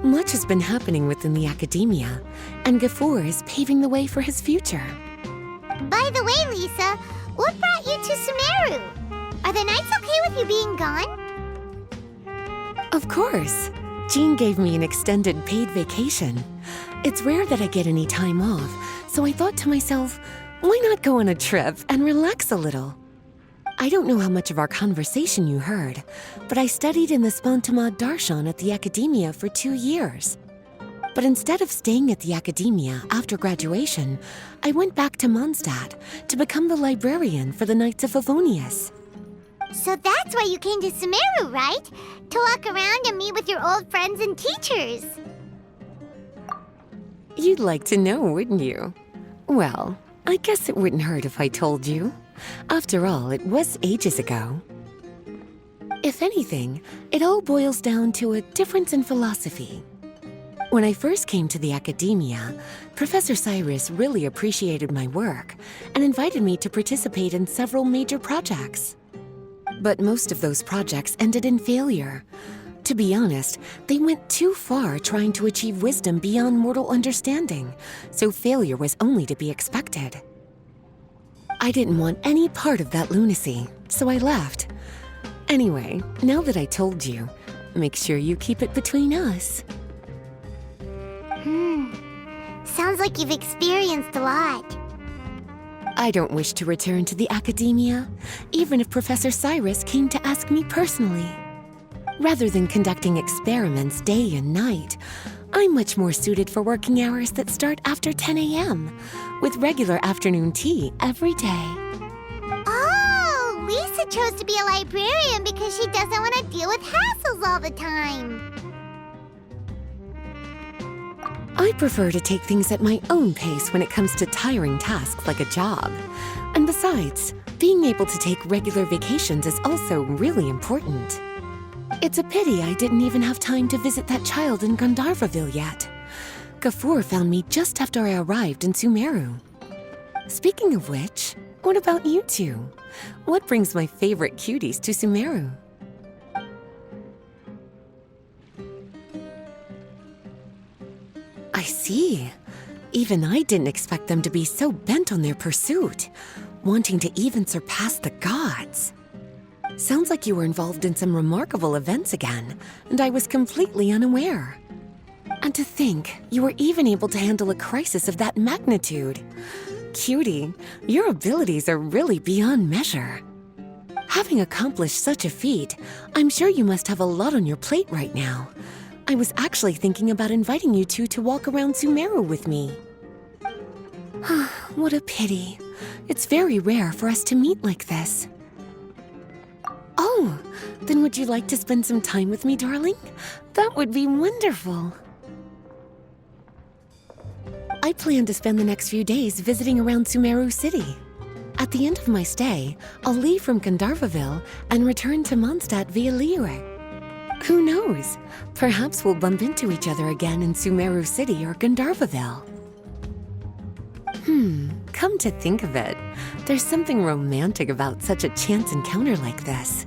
Much has been happening within the academia, and Gafoor is paving the way for his future. By the way, Lisa, what brought you to Sumeru? Are the nights okay with you being gone? Of course. Jean gave me an extended paid vacation. It's rare that I get any time off, so I thought to myself, why not go on a trip and relax a little? I don't know how much of our conversation you heard, but I studied in the Spontamad Darshan at the Academia for 2 years. But instead of staying at the Academia after graduation, I went back to Mondstadt to become the librarian for the Knights of Favonius. So that's why you came to Sumeru, right? To walk around and meet with your old friends and teachers. You'd like to know, wouldn't you? Well, I guess it wouldn't hurt if I told you. After all, it was ages ago. If anything, it all boils down to a difference in philosophy. When I first came to the Academia, Professor Cyrus really appreciated my work and invited me to participate in several major projects. But most of those projects ended in failure. To be honest, they went too far trying to achieve wisdom beyond mortal understanding, so failure was only to be expected. I didn't want any part of that lunacy, so I left. Anyway, now that I told you, make sure you keep it between us. Sounds like you've experienced a lot. I don't wish to return to the Academia, even if Professor Cyrus came to ask me personally. Rather than conducting experiments day and night, I'm much more suited for working hours that start after 10 a.m., with regular afternoon tea every day. Oh, Lisa chose to be a librarian because she doesn't want to deal with hassles all the time. I prefer to take things at my own pace when it comes to tiring tasks like a job. And besides, being able to take regular vacations is also really important. It's a pity I didn't even have time to visit that child in Gandharvaville yet. Gafoor found me just after I arrived in Sumeru. Speaking of which, what about you two? What brings my favorite cuties to Sumeru? I see. Even I didn't expect them to be so bent on their pursuit, wanting to even surpass the gods. Sounds like you were involved in some remarkable events again, and I was completely unaware. And to think, you were even able to handle a crisis of that magnitude. Cutie, your abilities are really beyond measure. Having accomplished such a feat, I'm sure you must have a lot on your plate right now. I was actually thinking about inviting you two to walk around Sumeru with me. What a pity. It's very rare for us to meet like this. Oh, then would you like to spend some time with me, darling? That would be wonderful. I plan to spend the next few days visiting around Sumeru City. At the end of my stay, I'll leave from Gandharvaville and return to Mondstadt via Liyue. Who knows? Perhaps we'll bump into each other again in Sumeru City or Gandharvaville. Come to think of it, there's something romantic about such a chance encounter like this.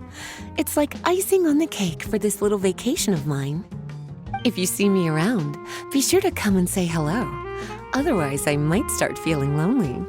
It's like icing on the cake for this little vacation of mine. If you see me around, be sure to come and say hello. Otherwise, I might start feeling lonely.